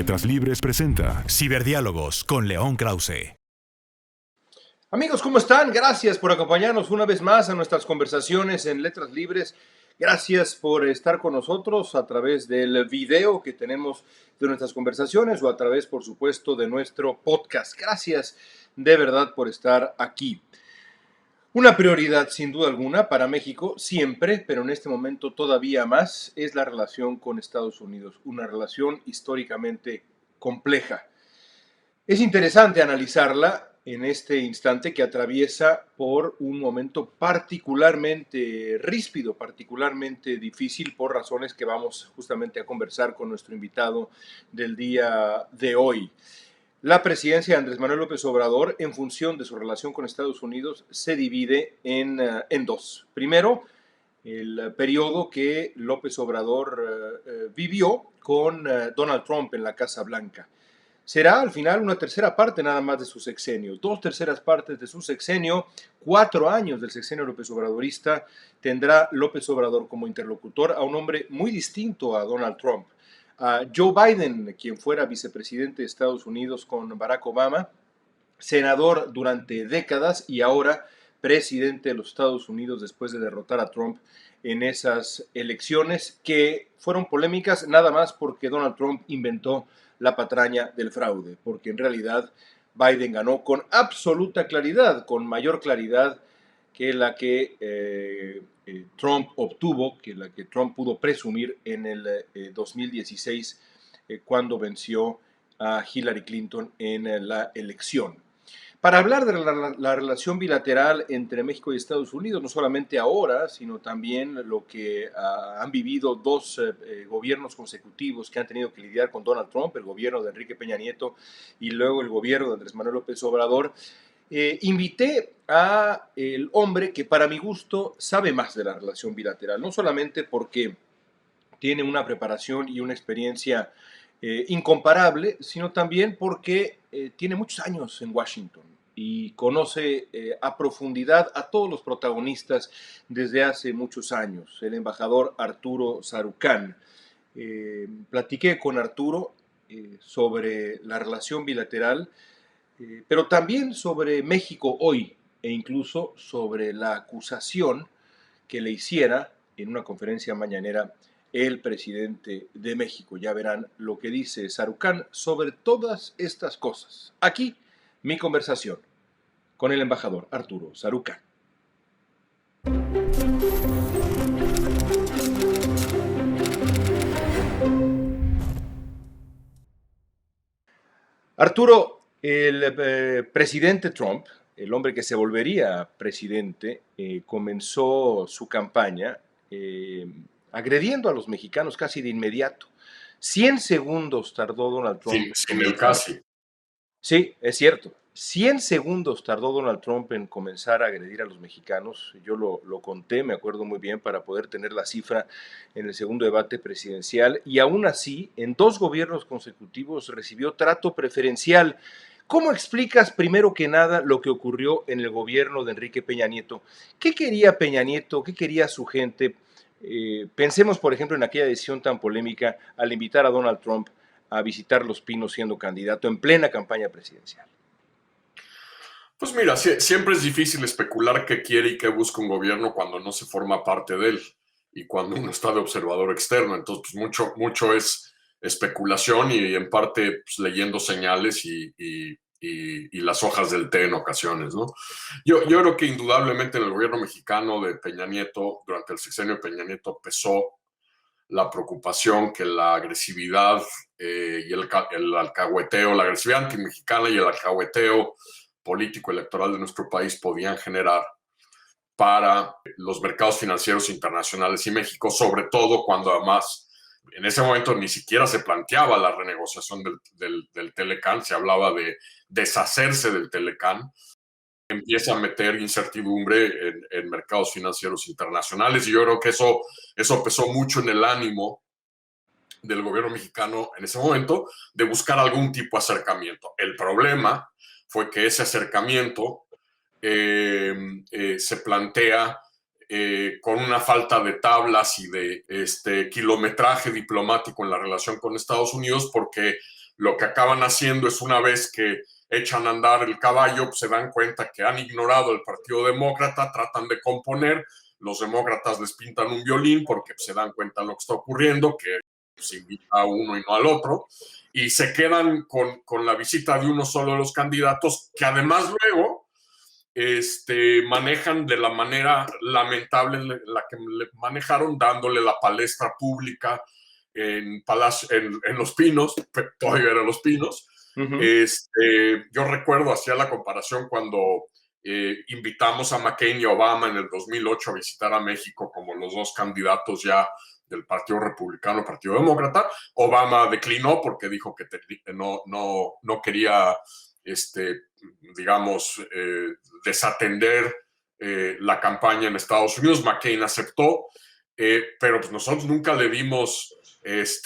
Letras Libres presenta Ciberdiálogos con León Krause. Amigos, ¿cómo están? Gracias por acompañarnos una vez más a nuestras conversaciones en Letras Libres. Gracias por estar con nosotros a través del video que tenemos de nuestras conversaciones o a través, por supuesto, de nuestro podcast. Gracias de verdad por estar aquí. Una prioridad, sin duda alguna, para México, siempre, pero en este momento todavía más, es la relación con Estados Unidos. Una relación históricamente compleja. Es interesante analizarla en este instante que atraviesa por un momento particularmente ríspido, particularmente difícil por razones que vamos justamente a conversar con nuestro invitado del día de hoy. La presidencia de Andrés Manuel López Obrador, en función de su relación con Estados Unidos, se divide en dos. Primero, el periodo que López Obrador vivió con Donald Trump en la Casa Blanca. Será al final una tercera parte nada más de su sexenio, 2/3 partes de su sexenio, 4 años del sexenio López Obradorista, tendrá López Obrador como interlocutor a un hombre muy distinto a Donald Trump. A Joe Biden, quien fuera vicepresidente de Estados Unidos con Barack Obama, senador durante décadas y ahora presidente de los Estados Unidos después de derrotar a Trump en esas elecciones que fueron polémicas nada más porque Donald Trump inventó la patraña del fraude, porque en realidad Biden ganó con absoluta claridad, con mayor claridad que la que Trump obtuvo, que la que Trump pudo presumir en el 2016 cuando venció a Hillary Clinton en la elección. Para hablar de la relación bilateral entre México y Estados Unidos, no solamente ahora, sino también lo que han vivido dos gobiernos consecutivos que han tenido que lidiar con Donald Trump, el gobierno de Enrique Peña Nieto y luego el gobierno de Andrés Manuel López Obrador, invité a el hombre que para mi gusto sabe más de la relación bilateral, no solamente porque tiene una preparación y una experiencia incomparable, sino también porque tiene muchos años en Washington y conoce a profundidad a todos los protagonistas desde hace muchos años, el embajador Arturo Sarucán. Platiqué con Arturo sobre la relación bilateral, pero también sobre México hoy e incluso sobre la acusación que le hiciera en una conferencia mañanera el presidente de México. Ya verán lo que dice Sarucán sobre todas estas cosas. Aquí mi conversación con el embajador Arturo Sarucán. Arturo, el presidente Trump, el hombre que se volvería presidente, comenzó su campaña agrediendo a los mexicanos casi de inmediato. 100 segundos tardó Donald Trump. Sin el casi. Sí, es cierto. 100 segundos tardó Donald Trump en comenzar a agredir a los mexicanos. Yo lo conté, me acuerdo muy bien, para poder tener la cifra en el segundo debate presidencial. Y aún así, en 2 gobiernos consecutivos recibió trato preferencial. ¿Cómo explicas, primero que nada, lo que ocurrió en el gobierno de Enrique Peña Nieto? ¿Qué quería Peña Nieto? ¿Qué quería su gente? Pensemos, por ejemplo, en aquella decisión tan polémica al invitar a Donald Trump a visitar Los Pinos siendo candidato en plena campaña presidencial. Pues mira, siempre es difícil especular qué quiere y qué busca un gobierno cuando no se forma parte de él y cuando uno está de observador externo. Entonces, pues mucho es especulación y en parte pues, leyendo señales y las hojas del té en ocasiones, ¿no? Yo creo que indudablemente en el gobierno mexicano de Peña Nieto, durante el sexenio de Peña Nieto, pesó la preocupación que la agresividad y el alcahueteo, la agresividad antimexicana y el alcahueteo político electoral de nuestro país podían generar para los mercados financieros internacionales y México, sobre todo cuando además en ese momento ni siquiera se planteaba la renegociación del Telecán, se hablaba de deshacerse del Telecán, empieza a meter incertidumbre en mercados financieros internacionales y yo creo que eso pesó mucho en el ánimo del gobierno mexicano en ese momento de buscar algún tipo de acercamiento. El problema fue que ese acercamiento se plantea con una falta de tablas y de kilometraje diplomático en la relación con Estados Unidos porque lo que acaban haciendo es, una vez que echan a andar el caballo, pues se dan cuenta que han ignorado el Partido Demócrata, tratan de componer, los demócratas les pintan un violín porque se dan cuenta de lo que está ocurriendo, que se invita a uno y no al otro, y se quedan con la visita de uno solo de los candidatos, que además luego manejan de la manera lamentable en la que le manejaron, dándole la palestra pública en Los Pinos, todavía era Los Pinos. Yo recuerdo, hacía la comparación cuando invitamos a McCain y Obama en el 2008 a visitar a México como los dos candidatos ya del Partido Republicano, Partido Demócrata. Obama declinó porque dijo que no quería, digamos, desatender la campaña en Estados Unidos. McCain aceptó, pero pues nosotros nunca le dimos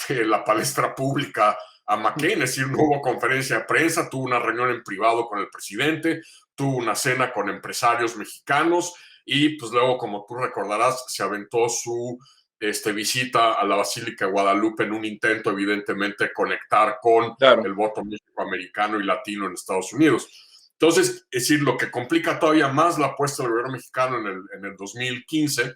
la palestra pública a McCain, es decir, no hubo conferencia de prensa, tuvo una reunión en privado con el presidente, tuvo una cena con empresarios mexicanos y pues luego, como tú recordarás, se aventó su visita a la Basílica de Guadalupe en un intento, evidentemente, de conectar con el voto mexicoamericano y latino en Estados Unidos. Entonces, es decir, lo que complica todavía más la apuesta del gobierno mexicano en el 2015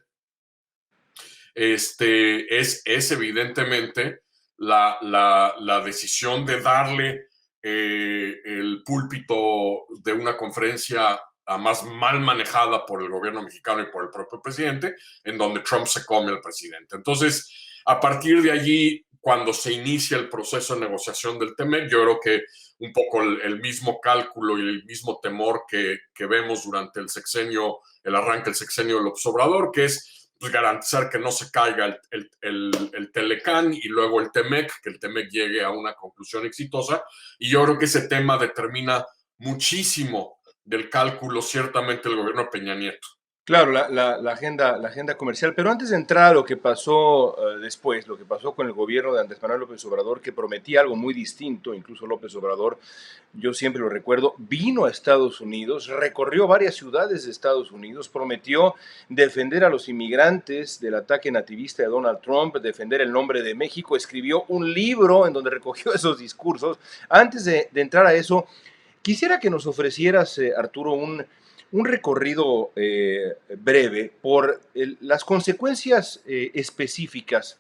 es evidentemente la decisión de darle el púlpito de una conferencia más mal manejada por el gobierno mexicano y por el propio presidente, en donde Trump se come al presidente. Entonces, a partir de allí, cuando se inicia el proceso de negociación del TEMEC, yo creo que un poco el mismo cálculo y el mismo temor que vemos durante el arranque del sexenio de López Obrador, que es pues, garantizar que no se caiga el Telecán y luego el TEMEC, que el TEMEC llegue a una conclusión exitosa. Y yo creo que ese tema determina muchísimo del cálculo, ciertamente, el gobierno de Peña Nieto. Claro, la agenda comercial. Pero antes de entrar a lo que pasó después, lo que pasó con el gobierno de Andrés Manuel López Obrador, que prometía algo muy distinto, incluso López Obrador, yo siempre lo recuerdo, vino a Estados Unidos, recorrió varias ciudades de Estados Unidos, prometió defender a los inmigrantes del ataque nativista de Donald Trump, defender el nombre de México, escribió un libro en donde recogió esos discursos. Antes de entrar a eso, quisiera que nos ofrecieras, Arturo, un recorrido breve por las consecuencias específicas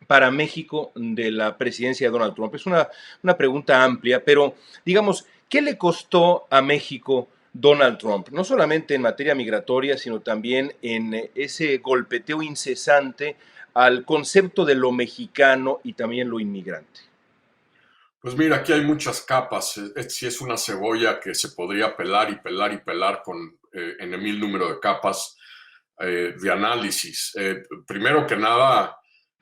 para México de la presidencia de Donald Trump. Es una pregunta amplia, pero digamos, ¿qué le costó a México Donald Trump? No solamente en materia migratoria, sino también en ese golpeteo incesante al concepto de lo mexicano y también lo inmigrante. Pues mira, aquí hay muchas capas. Sí, es una cebolla que se podría pelar y pelar y pelar en el mil número de capas de análisis. Primero que nada,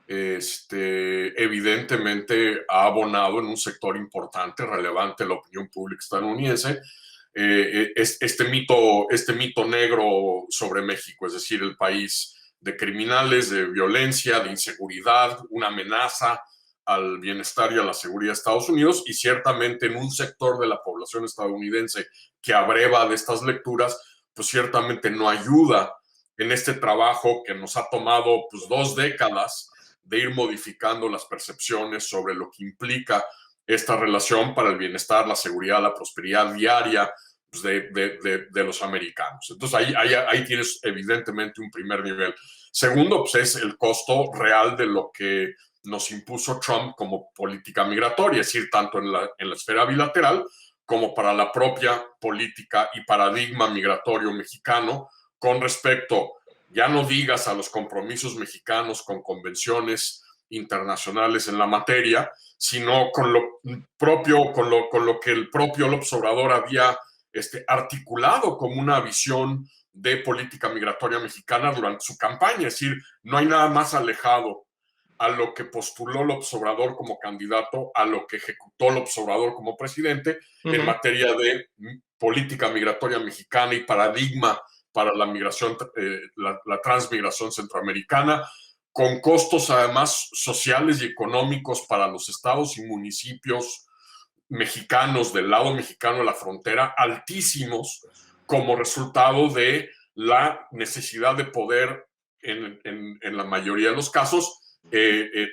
evidentemente ha abonado en un sector importante, relevante, la opinión pública estadounidense, este mito negro sobre México, es decir, el país de criminales, de violencia, de inseguridad, una amenaza al bienestar y a la seguridad de Estados Unidos, y ciertamente en un sector de la población estadounidense que abreva de estas lecturas, pues ciertamente no ayuda en este trabajo que nos ha tomado pues 2 décadas de ir modificando las percepciones sobre lo que implica esta relación para el bienestar, la seguridad, la prosperidad diaria pues, de los americanos. Entonces ahí tienes evidentemente un primer nivel. Segundo, pues es el costo real de lo que nos impuso Trump como política migratoria, es decir, tanto en la esfera bilateral como para la propia política y paradigma migratorio mexicano con respecto, ya no digas a los compromisos mexicanos con convenciones internacionales en la materia, sino con lo propio, con lo que el propio López Obrador había articulado como una visión de política migratoria mexicana durante su campaña. Es decir, no hay nada más alejado a lo que postuló López Obrador como candidato, a lo que ejecutó López Obrador como presidente en materia de política migratoria mexicana y paradigma para la migración, la transmigración centroamericana, con costos además sociales y económicos para los estados y municipios mexicanos del lado mexicano de la frontera altísimos como resultado de la necesidad de poder en la mayoría de los casos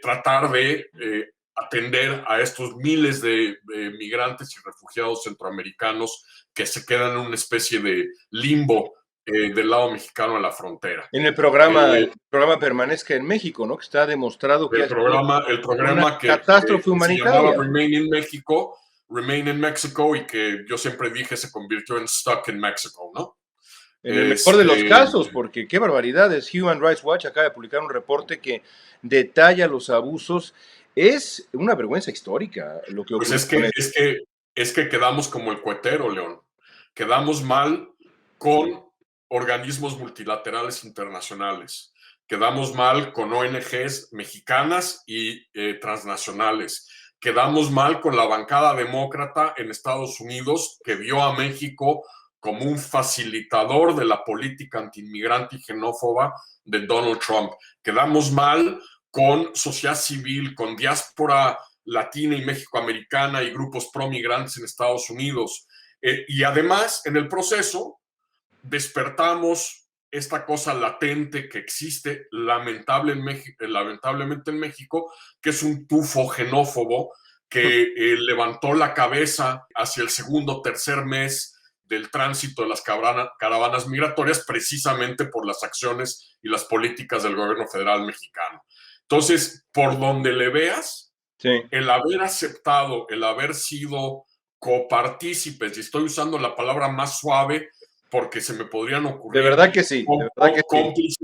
tratar de atender a estos miles de migrantes y refugiados centroamericanos que se quedan en una especie de limbo del lado mexicano a la frontera. En el programa Permanezca en México, ¿no? Que está demostrado que El ha sido una programa catástrofe que se llamaba humanitaria. Remain in Mexico, y que yo siempre dije se convirtió en Stuck in Mexico, ¿no? En el mejor de los casos, porque qué barbaridades. Human Rights Watch acaba de publicar un reporte que detalla los abusos. Es una vergüenza histórica lo que Pues ocurre. es que quedamos como el cuetero, León. Quedamos mal con organismos multilaterales internacionales. Quedamos mal con ONGs mexicanas y transnacionales. Quedamos mal con la bancada demócrata en Estados Unidos, que vio a México como un facilitador de la política antiinmigrante y xenófoba de Donald Trump. Quedamos mal con sociedad civil, con diáspora latina y mexicoamericana y grupos pro-migrantes en Estados Unidos. Y además, en el proceso, despertamos esta cosa latente que existe lamentablemente en México, que es un tufo xenófobo que levantó la cabeza hacia el segundo o tercer mes del tránsito de las caravanas migratorias, precisamente por las acciones y las políticas del gobierno federal mexicano. Entonces, por donde le veas, Sí. el haber aceptado, el haber sido copartícipes, y estoy usando la palabra más suave porque se me podrían ocurrir. De verdad que sí, de verdad que sí. Cómplice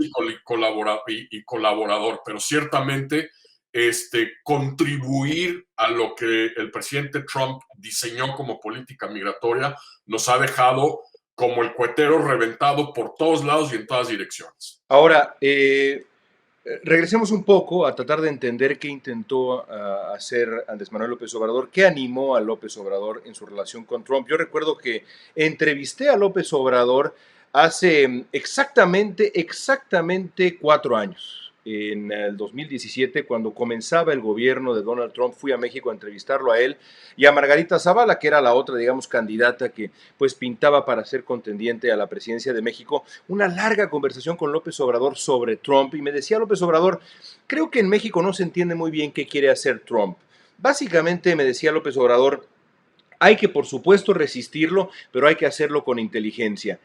y colaborador, pero ciertamente contribuir a lo que el presidente Trump diseñó como política migratoria nos ha dejado como el cuetero reventado por todos lados y en todas direcciones. Ahora, regresemos un poco a tratar de entender qué intentó hacer Andrés Manuel López Obrador, qué animó a López Obrador en su relación con Trump. Yo recuerdo que entrevisté a López Obrador hace exactamente 4 años. En el 2017, cuando comenzaba el gobierno de Donald Trump, fui a México a entrevistarlo a él y a Margarita Zavala, que era la otra, digamos, candidata que pues pintaba para ser contendiente a la presidencia de México. Una larga conversación con López Obrador sobre Trump, y me decía López Obrador: creo que en México no se entiende muy bien qué quiere hacer Trump. Básicamente, me decía López Obrador, hay que, por supuesto, resistirlo, pero hay que hacerlo con inteligencia.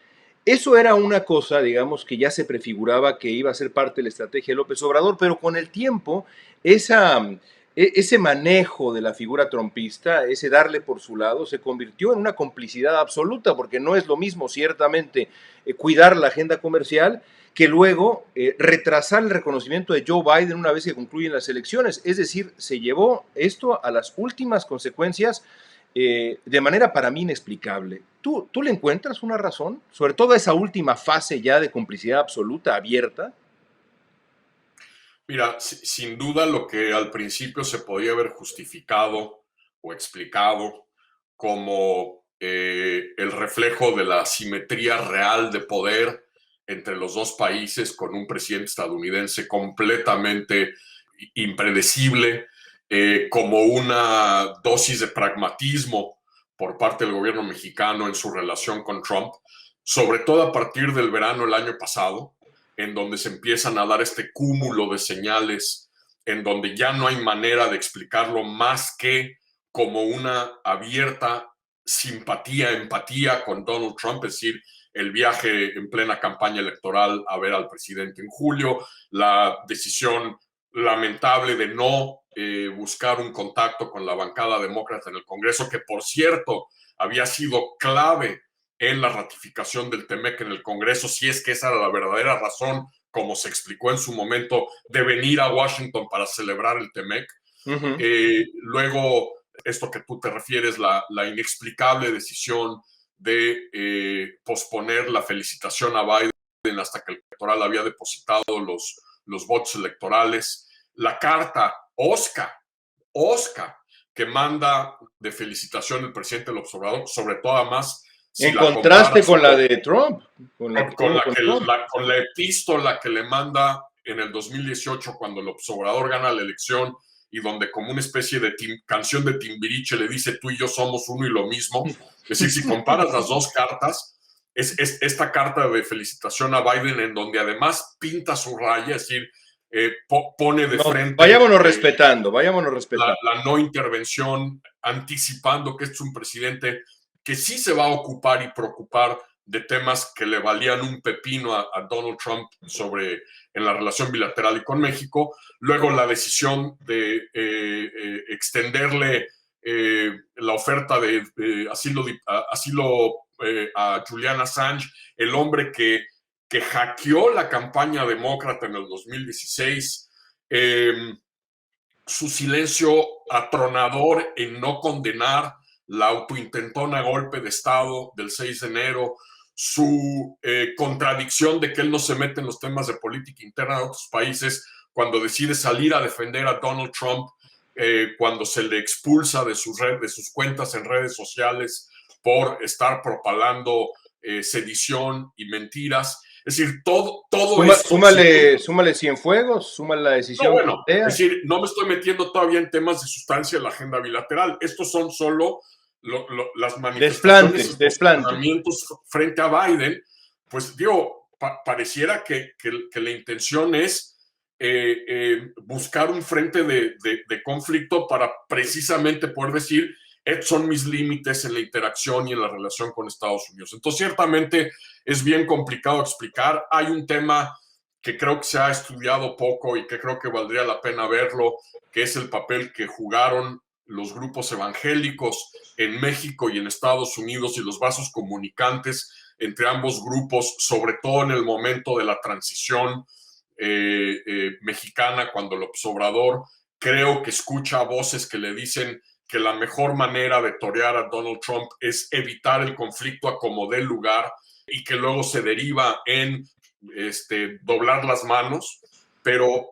Eso era una cosa, digamos, que ya se prefiguraba que iba a ser parte de la estrategia de López Obrador, pero con el tiempo, ese manejo de la figura trumpista, ese darle por su lado, se convirtió en una complicidad absoluta, porque no es lo mismo, ciertamente, cuidar la agenda comercial que luego retrasar el reconocimiento de Joe Biden una vez que concluyen las elecciones. Es decir, se llevó esto a las últimas consecuencias de manera para mí inexplicable. ¿Tú le encuentras una razón? Sobre todo esa última fase ya de complicidad absoluta, abierta. Mira, sin duda lo que al principio se podía haber justificado o explicado como el reflejo de la asimetría real de poder entre los dos países, con un presidente estadounidense completamente impredecible, como una dosis de pragmatismo por parte del gobierno mexicano en su relación con Trump, sobre todo a partir del verano del año pasado, en donde se empiezan a dar este cúmulo de señales, en donde ya no hay manera de explicarlo más que como una abierta simpatía, empatía con Donald Trump, es decir, el viaje en plena campaña electoral a ver al presidente en julio, la decisión lamentable de no buscar un contacto con la bancada demócrata en el Congreso, que por cierto había sido clave en la ratificación del TEMEC en el Congreso, si es que esa era la verdadera razón, como se explicó en su momento, de venir a Washington para celebrar el TEMEC. Luego, esto que tú te refieres, la inexplicable decisión de posponer la felicitación a Biden hasta que el electoral había depositado los votos electorales. La carta Oscar, que manda de felicitación el presidente López Obrador, sobre todo además en contraste con la de Trump. Con la epístola que le manda en el 2018 cuando López Obrador gana la elección, y donde como una especie de canción de Timbiriche le dice: tú y yo somos uno y lo mismo. Es decir, si comparas las dos cartas, es esta carta de felicitación a Biden en donde además pinta su raya, es decir, pone de No, frente vayámonos respetando, vayámonos respetando. la no intervención, anticipando que es un presidente que sí se va a ocupar y preocupar de temas que le valían un pepino a Donald Trump en la relación bilateral y con México. Luego la decisión de extenderle la oferta de asilo a Julian Assange, el hombre que hackeó la campaña demócrata en el 2016. Su silencio atronador en no condenar la autointentona golpe de Estado del 6 de enero, su contradicción de que él no se mete en los temas de política interna de otros países cuando decide salir a defender a Donald Trump, cuando se le expulsa de sus cuentas en redes sociales por estar propalando sedición y mentiras. Es decir, todo esto. Súmale Cienfuegos, súmale la decisión. No, bueno, es decir, no me estoy metiendo todavía en temas de sustancia de la agenda bilateral. Estos son solo las manifestaciones y posicionamientos frente a Biden. Pues digo, pareciera que la intención es buscar un frente de conflicto para precisamente poder decir: estos son mis límites en la interacción y en la relación con Estados Unidos. Entonces, ciertamente es bien complicado explicar. Hay un tema que creo que se ha estudiado poco y que creo que valdría la pena verlo, que es el papel que jugaron los grupos evangélicos en México y en Estados Unidos y los vasos comunicantes entre ambos grupos, sobre todo en el momento de la transición mexicana, cuando López Obrador creo que escucha voces que le dicen que la mejor manera de torear a Donald Trump es evitar el conflicto a como dé lugar, y que luego se deriva en doblar las manos, pero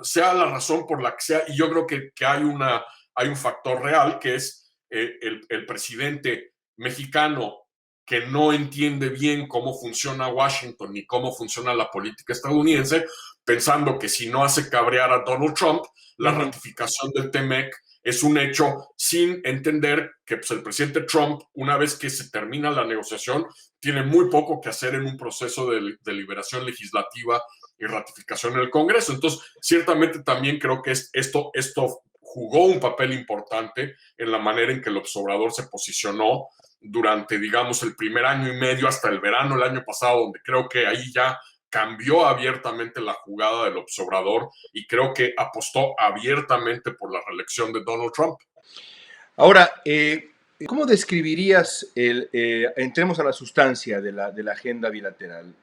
sea la razón por la que sea, y yo creo que hay un factor real, que es el presidente mexicano que no entiende bien cómo funciona Washington ni cómo funciona la política estadounidense, pensando que si no hace cabrear a Donald Trump, la ratificación del TEMEC es un hecho, sin entender que pues, el presidente Trump, una vez que se termina la negociación, tiene muy poco que hacer en un proceso de deliberación legislativa y ratificación en el Congreso. Entonces, ciertamente también creo que esto jugó un papel importante en la manera en que el observador se posicionó durante, digamos, el primer año y medio hasta el verano del año pasado, donde creo que ahí ya cambió abiertamente la jugada del observador y creo que apostó abiertamente por la reelección de Donald Trump. Ahora, ¿cómo describirías entremos a la sustancia de la agenda bilateral?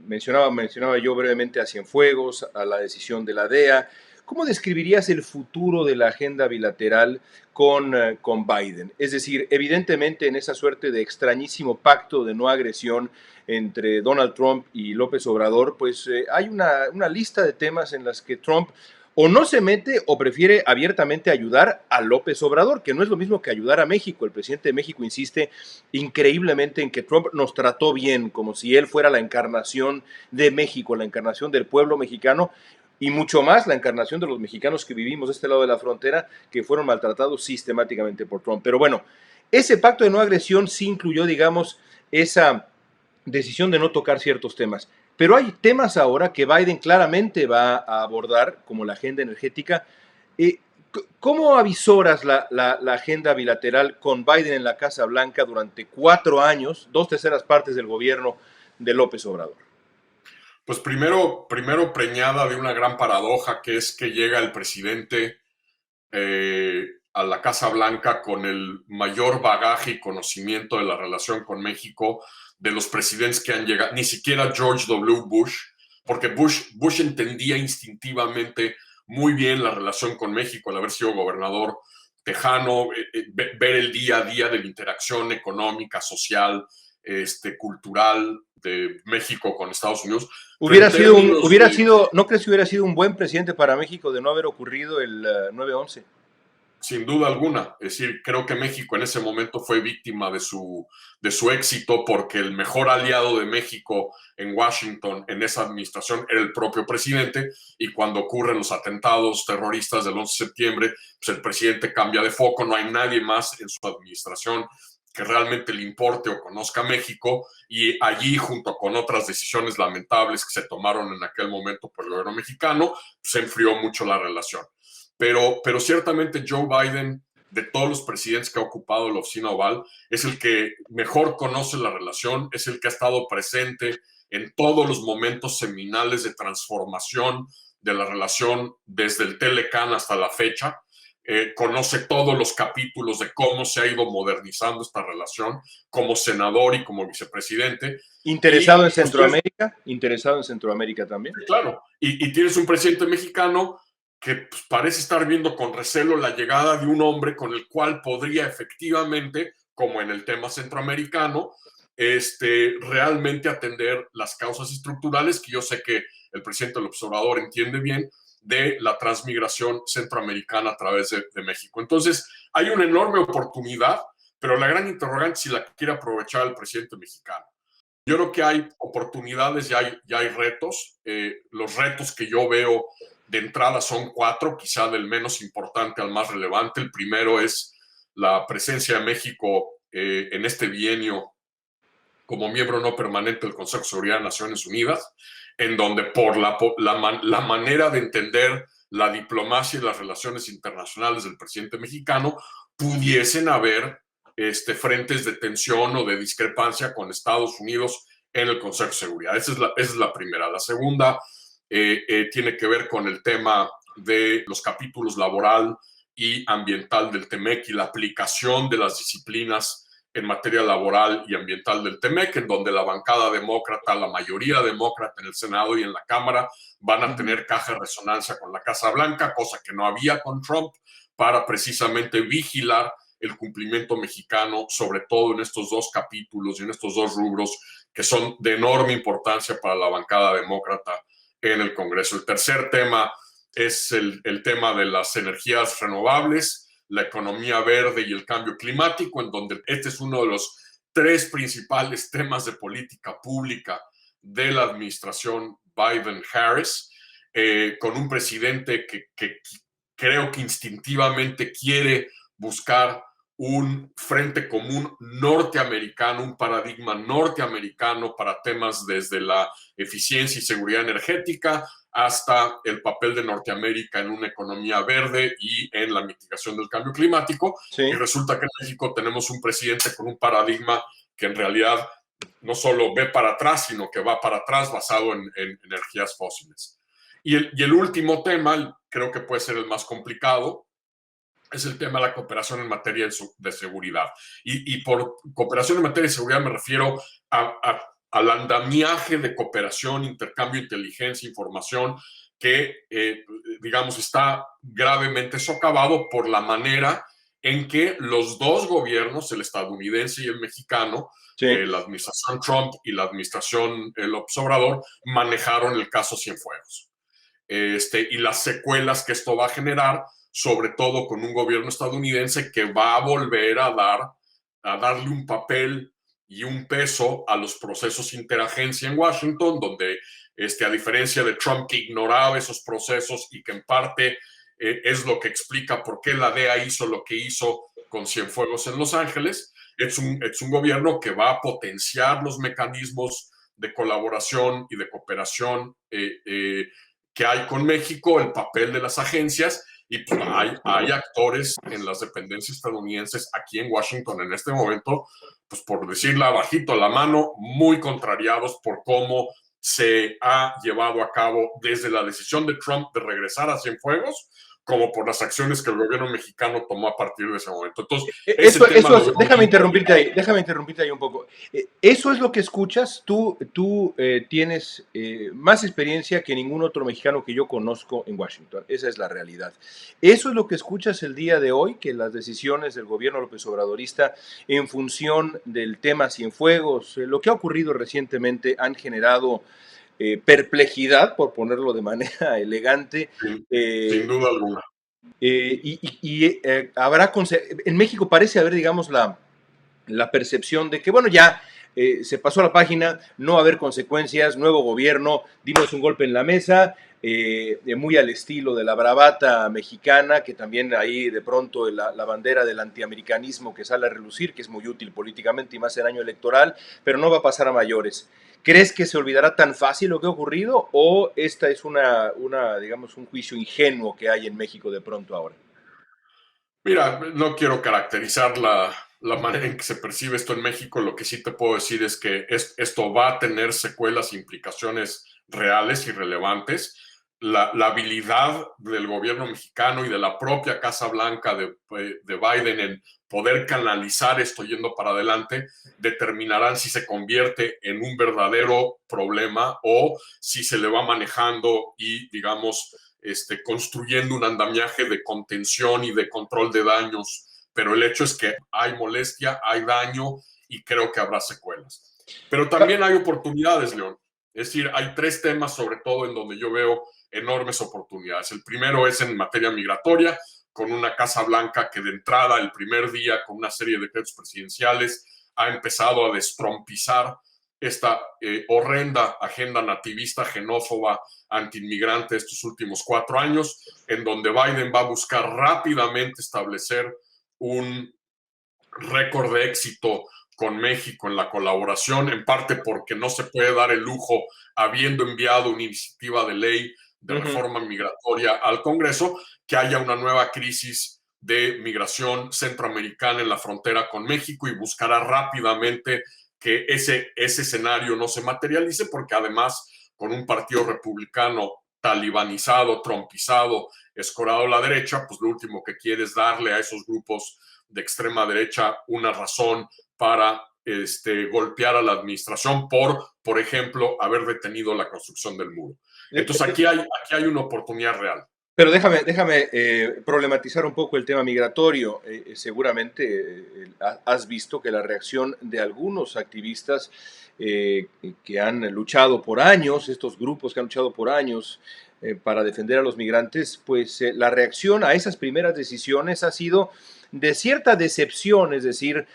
Mencionaba yo brevemente a Cienfuegos, a la decisión de la DEA. ¿Cómo describirías el futuro de la agenda bilateral con Biden? Es decir, evidentemente en esa suerte de extrañísimo pacto de no agresión entre Donald Trump y López Obrador, pues hay una lista de temas en las que Trump o no se mete o prefiere abiertamente ayudar a López Obrador, que no es lo mismo que ayudar a México. El presidente de México insiste increíblemente en que Trump nos trató bien, como si él fuera la encarnación de México, la encarnación del pueblo mexicano, y mucho más la encarnación de los mexicanos que vivimos de este lado de la frontera, que fueron maltratados sistemáticamente por Trump. Pero bueno, ese pacto de no agresión sí incluyó, digamos, esa decisión de no tocar ciertos temas. Pero hay temas ahora que Biden claramente va a abordar, como la agenda energética. ¿Cómo avisoras la agenda bilateral con Biden en la Casa Blanca durante 4 años, 2/3 partes del gobierno de López Obrador? Pues primero preñada de una gran paradoja, que es que llega el presidente a la Casa Blanca con el mayor bagaje y conocimiento de la relación con México de los presidentes que han llegado, ni siquiera George W. Bush, porque Bush entendía instintivamente muy bien la relación con México, al haber sido gobernador tejano, ver el día a día de la interacción económica, social, cultural de México con Estados Unidos. ¿No crees que hubiera sido un buen presidente para México de no haber ocurrido el 9/11? Sin duda alguna. Es decir, creo que México en ese momento fue víctima de su éxito, porque el mejor aliado de México en Washington en esa administración era el propio presidente, y cuando ocurren los atentados terroristas del 11 de septiembre, pues el presidente cambia de foco. No hay nadie más en su administración que realmente le importe o conozca México, y allí, junto con otras decisiones lamentables que se tomaron en aquel momento por el gobierno mexicano, se enfrió mucho la relación. Pero ciertamente Joe Biden, de todos los presidentes que ha ocupado la oficina oval, es el que mejor conoce la relación, es el que ha estado presente en todos los momentos seminales de transformación de la relación desde el Telecán hasta la fecha. Conoce todos los capítulos de cómo se ha ido modernizando esta relación como senador y como vicepresidente. ¿Interesado en Centroamérica? ¿Interesado en Centroamérica también? Claro, y tienes un presidente mexicano que pues, parece estar viendo con recelo la llegada de un hombre con el cual podría efectivamente, como en el tema centroamericano, realmente atender las causas estructurales que yo sé que el presidente López Obrador entiende bien, de la transmigración centroamericana a través de México. Entonces, hay una enorme oportunidad, pero la gran interrogante es si la quiere aprovechar el presidente mexicano. Yo creo que hay oportunidades y hay retos. Los retos que yo veo de entrada son 4, quizá del menos importante al más relevante. El primero es la presencia de México en este bienio como miembro no permanente del Consejo de Seguridad de Naciones Unidas, en donde por la manera de entender la diplomacia y las relaciones internacionales del presidente mexicano, pudiesen haber frentes de tensión o de discrepancia con Estados Unidos en el Consejo de Seguridad. Esa es la primera. La segunda tiene que ver con el tema de los capítulos laboral y ambiental del TEMEC y la aplicación de las disciplinas en materia laboral y ambiental del TEMEC, en donde la bancada demócrata, la mayoría demócrata en el Senado y en la Cámara, van a tener caja de resonancia con la Casa Blanca, cosa que no había con Trump, para precisamente vigilar el cumplimiento mexicano, sobre todo en estos 2 capítulos y en estos 2 rubros que son de enorme importancia para la bancada demócrata en el Congreso. El tercer tema es el tema de las energías renovables, la economía verde y el cambio climático, en donde este es uno de los 3 principales temas de política pública de la administración Biden-Harris, con un presidente que creo que instintivamente quiere buscar un frente común norteamericano, un paradigma norteamericano para temas desde la eficiencia y seguridad energética hasta el papel de Norteamérica en una economía verde y en la mitigación del cambio climático. Sí. Y resulta que en México tenemos un presidente con un paradigma que en realidad no solo ve para atrás, sino que va para atrás basado en energías fósiles. Y el último tema, creo que puede ser el más complicado, es el tema de la cooperación en materia de seguridad. Y por cooperación en materia de seguridad me refiero al andamiaje de cooperación, intercambio de inteligencia, información, que, digamos, está gravemente socavado por la manera en que los 2 gobiernos, el estadounidense y el mexicano, sí, la administración Trump y la administración López Obrador, manejaron el caso Cienfuegos. Y las secuelas que esto va a generar, sobre todo con un gobierno estadounidense que va a volver a darle un papel y un peso a los procesos interagencia en Washington, donde a diferencia de Trump, que ignoraba esos procesos y que en parte es lo que explica por qué la DEA hizo lo que hizo con Cienfuegos en Los Ángeles, es un gobierno que va a potenciar los mecanismos de colaboración y de cooperación que hay con México, el papel de las agencias, y pues hay actores en las dependencias estadounidenses aquí en Washington en este momento, pues por decirla bajito la mano, muy contrariados por cómo se ha llevado a cabo desde la decisión de Trump de regresar a Cienfuegos, como por las acciones que el gobierno mexicano tomó a partir de ese momento. Entonces, déjame interrumpirte ahí un poco. Eso es lo que escuchas. Tú tienes más experiencia que ningún otro mexicano que yo conozco en Washington. Esa es la realidad. Eso es lo que escuchas el día de hoy, que las decisiones del gobierno López Obradorista en función del tema Cienfuegos, lo que ha ocurrido recientemente, han generado perplejidad, por ponerlo de manera elegante. Sin duda alguna. Habrá, en México parece haber, digamos, la percepción de que, bueno, ya se pasó la página, no va a haber consecuencias, nuevo gobierno, dimos un golpe en la mesa, muy al estilo de la bravata mexicana, que también ahí de pronto la bandera del antiamericanismo que sale a relucir, que es muy útil políticamente y más en año electoral, pero no va a pasar a mayores. ¿Crees que se olvidará tan fácil lo que ha ocurrido o esta es digamos, un juicio ingenuo que hay en México de pronto ahora? Mira, no quiero caracterizar la manera en que se percibe esto en México. Lo que sí te puedo decir es que esto va a tener secuelas e implicaciones reales y relevantes. La habilidad del gobierno mexicano y de la propia Casa Blanca de Biden en poder canalizar esto yendo para adelante determinarán si se convierte en un verdadero problema o si se le va manejando y, digamos, construyendo un andamiaje de contención y de control de daños. Pero el hecho es que hay molestia, hay daño y creo que habrá secuelas. Pero también hay oportunidades, León. Es decir, hay tres temas sobre todo en donde yo veo enormes oportunidades. El primero es en materia migratoria, con una Casa Blanca que de entrada, el primer día, con una serie de decretos presidenciales, ha empezado a destrompizar esta horrenda agenda nativista, xenófoba, antiinmigrante estos últimos 4 años, en donde Biden va a buscar rápidamente establecer un récord de éxito con México en la colaboración, en parte porque no se puede dar el lujo, habiendo enviado una iniciativa de ley de reforma migratoria al Congreso, que haya una nueva crisis de migración centroamericana en la frontera con México y buscará rápidamente que ese escenario no se materialice, porque además con un partido republicano talibanizado, trompizado, escorado a la derecha, pues lo último que quiere es darle a esos grupos de extrema derecha una razón para golpear a la administración por ejemplo, haber detenido la construcción del muro. Entonces aquí hay una oportunidad real. Pero déjame problematizar un poco el tema migratorio. Seguramente has visto que la reacción de algunos activistas que han luchado por años, estos grupos que han luchado por años para defender a los migrantes, pues la reacción a esas primeras decisiones ha sido de cierta decepción, es decir,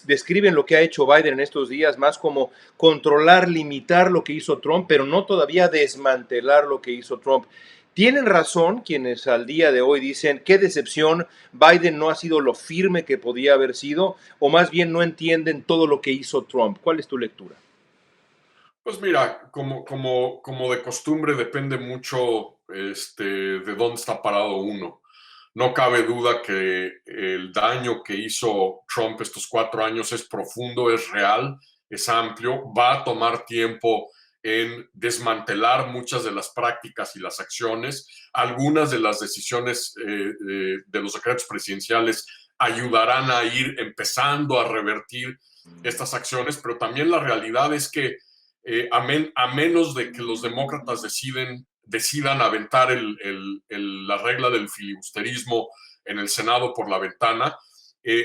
describen lo que ha hecho Biden en estos días más como controlar, limitar lo que hizo Trump, pero no todavía desmantelar lo que hizo Trump. Tienen razón quienes al día de hoy dicen qué decepción, Biden no ha sido lo firme que podía haber sido, o más bien no entienden todo lo que hizo Trump. ¿Cuál es tu lectura? Pues mira, como de costumbre depende mucho de dónde está parado uno. No cabe duda que el daño que hizo Trump estos 4 años es profundo, es real, es amplio, va a tomar tiempo en desmantelar muchas de las prácticas y las acciones. Algunas de las decisiones de los decretos presidenciales ayudarán a ir empezando a revertir estas acciones, pero también la realidad es que a menos de que los demócratas decidan aventar la regla del filibusterismo en el Senado por la ventana,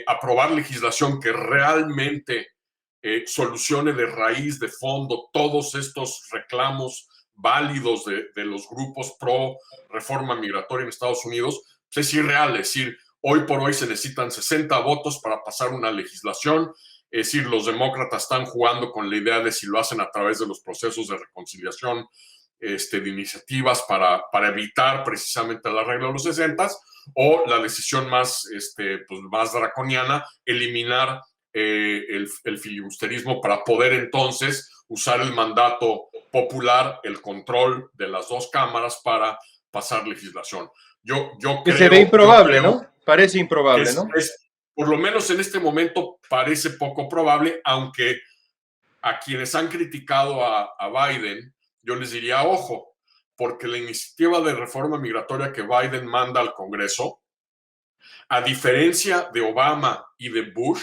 aprobar legislación que realmente solucione de raíz, de fondo, todos estos reclamos válidos de los grupos pro reforma migratoria en Estados Unidos, pues es irreal. Es decir, hoy por hoy se necesitan 60 votos para pasar una legislación. Es decir, los demócratas están jugando con la idea de si lo hacen a través de los procesos de reconciliación, de iniciativas para evitar precisamente la regla de los 60 o la decisión más draconiana, eliminar el filibusterismo para poder entonces usar el mandato popular, el control de las dos cámaras para pasar legislación. Yo Que creo, se ve improbable, ¿no? Parece improbable, ¿no? Por lo menos en este momento parece poco probable, aunque a quienes han criticado a Biden, yo les diría, ojo, porque la iniciativa de reforma migratoria que Biden manda al Congreso, a diferencia de Obama y de Bush,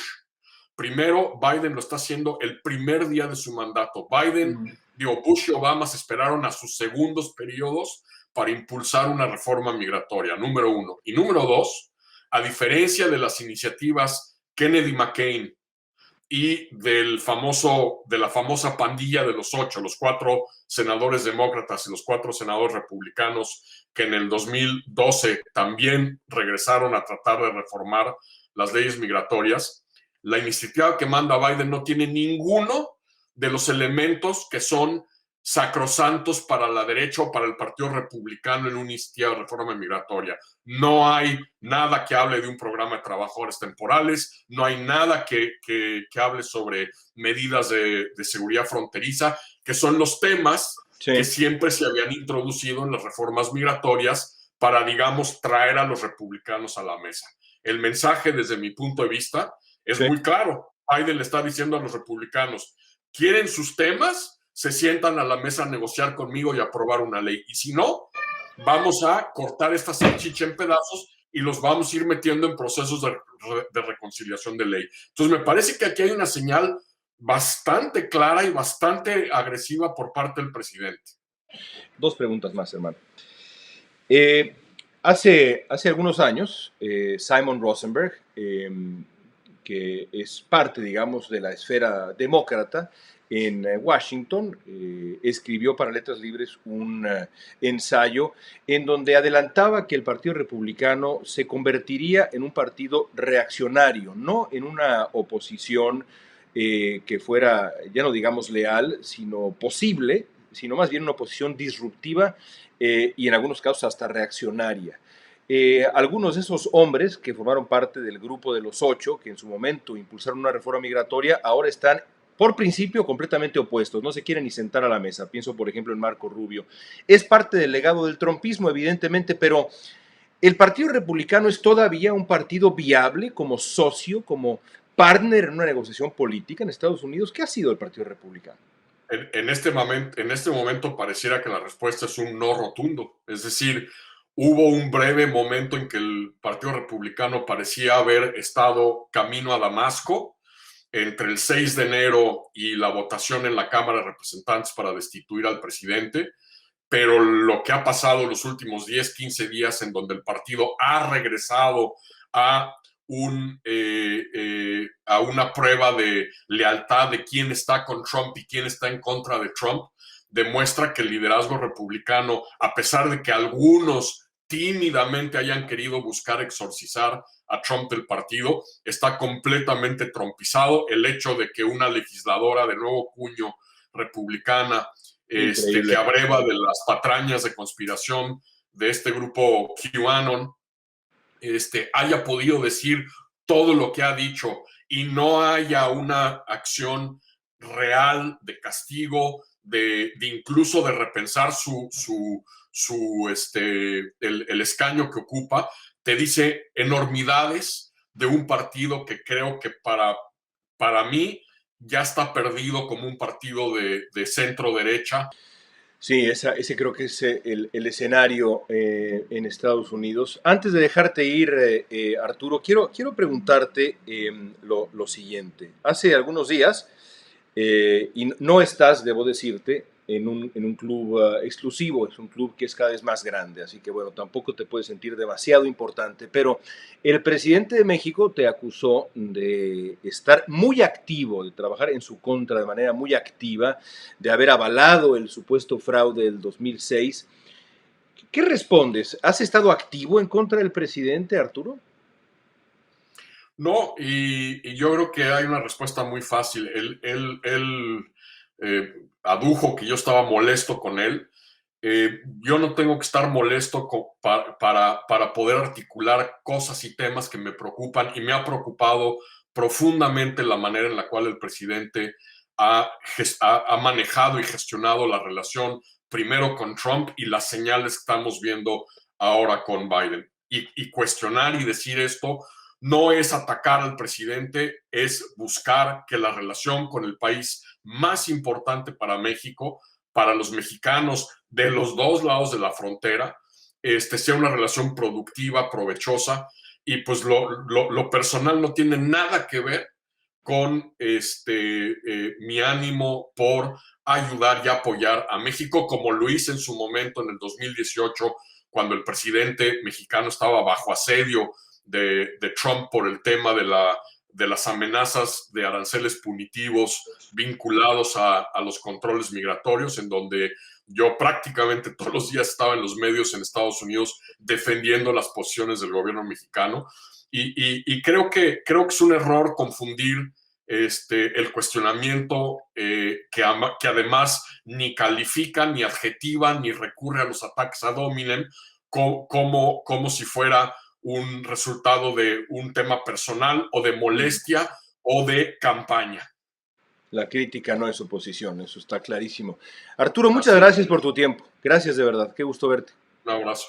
primero Biden lo está haciendo el primer día de su mandato. Bush y Obama se esperaron a sus segundos periodos para impulsar una reforma migratoria, número uno. Y número dos, a diferencia de las iniciativas Kennedy McCain y de la famosa pandilla de los 8, los 4 senadores demócratas y los 4 senadores republicanos que en el 2012 también regresaron a tratar de reformar las leyes migratorias, La iniciativa que manda Biden no tiene ninguno de los elementos que son sacrosantos para la derecha o para el Partido Republicano en una iniciativa de reforma migratoria. No hay nada que hable de un programa de trabajadores temporales, no hay nada que hable sobre medidas de seguridad fronteriza, que son los temas que siempre se habían introducido en las reformas migratorias para, digamos, traer a los republicanos a la mesa. El mensaje, desde mi punto de vista, es muy claro. Biden le está diciendo a los republicanos: ¿quieren sus temas? Se sientan a la mesa a negociar conmigo y aprobar una ley. Y si no, vamos a cortar esta salchicha en pedazos y los vamos a ir metiendo en procesos de reconciliación de ley. Entonces, me parece que aquí hay una señal bastante clara y bastante agresiva por parte del presidente. Dos preguntas más, hermano. Hace algunos años, Simon Rosenberg, que es parte, digamos, de la esfera demócrata en Washington, escribió para Letras Libres un ensayo en donde adelantaba que el Partido Republicano se convertiría en un partido reaccionario, no en una oposición que fuera, ya no digamos leal, sino posible, sino más bien una oposición disruptiva y en algunos casos hasta reaccionaria. Algunos de esos hombres que formaron parte del grupo de los 8, que en su momento impulsaron una reforma migratoria, ahora están, por principio, completamente opuestos. No se quieren ni sentar a la mesa. Pienso, por ejemplo, en Marco Rubio. Es parte del legado del trumpismo, evidentemente, pero ¿el Partido Republicano es todavía un partido viable como socio, como partner en una negociación política en Estados Unidos? ¿Qué ha sido el Partido Republicano? En este momento pareciera que la respuesta es un no rotundo. Es decir, hubo un breve momento en que el Partido Republicano parecía haber estado camino a Damasco entre el 6 de enero y la votación en la Cámara de Representantes para destituir al presidente, pero lo que ha pasado en los últimos 10, 15 días, en donde el partido ha regresado a a una prueba de lealtad de quién está con Trump y quién está en contra de Trump, demuestra que el liderazgo republicano, a pesar de que algunos tímidamente hayan querido buscar exorcizar a Trump del partido, está completamente trumpizado. El hecho de que una legisladora de nuevo cuño republicana, que abreva de las patrañas de conspiración de este grupo QAnon, haya podido decir todo lo que ha dicho y no haya una acción real de castigo, de incluso de repensar el escaño que ocupa, te dice enormidades de un partido que creo que para mí ya está perdido como un partido de centro derecha. Sí, ese creo que es el escenario en Estados Unidos. Antes de dejarte ir, Arturo, quiero preguntarte lo siguiente. Hace algunos días, y no estás, debo decirte, en un club exclusivo, es un club que es cada vez más grande, así que bueno, tampoco te puedes sentir demasiado importante, pero el presidente de México te acusó de estar muy activo, de trabajar en su contra de manera muy activa, de haber avalado el supuesto fraude del 2006. ¿Qué respondes? ¿Has estado activo en contra del presidente, Arturo? No, y yo creo que hay una respuesta muy fácil. Él adujo que yo estaba molesto con él. Yo no tengo que estar molesto para poder articular cosas y temas que me preocupan, y me ha preocupado profundamente la manera en la cual el presidente ha manejado y gestionado la relación primero con Trump y las señales que estamos viendo ahora con Biden. Y cuestionar y decir esto no es atacar al presidente, es buscar que la relación con el país más importante para México, para los mexicanos de los dos lados de la frontera, sea una relación productiva, provechosa, y pues lo personal no tiene nada que ver con mi ánimo por ayudar y apoyar a México, como lo hice en su momento en el 2018, cuando el presidente mexicano estaba bajo asedio de Trump por el tema de las amenazas de aranceles punitivos vinculados a los controles migratorios, en donde Yo prácticamente todos los días estaba en los medios en Estados Unidos defendiendo las posiciones del gobierno mexicano y creo que es un error confundir el cuestionamiento que además ni califica, ni adjetiva, ni recurre a los ataques ad hominem como si fuera un resultado de un tema personal o de molestia o de campaña. La crítica no es oposición, eso está clarísimo. Arturo, muchas gracias por tu tiempo. Gracias de verdad, qué gusto verte. Un abrazo.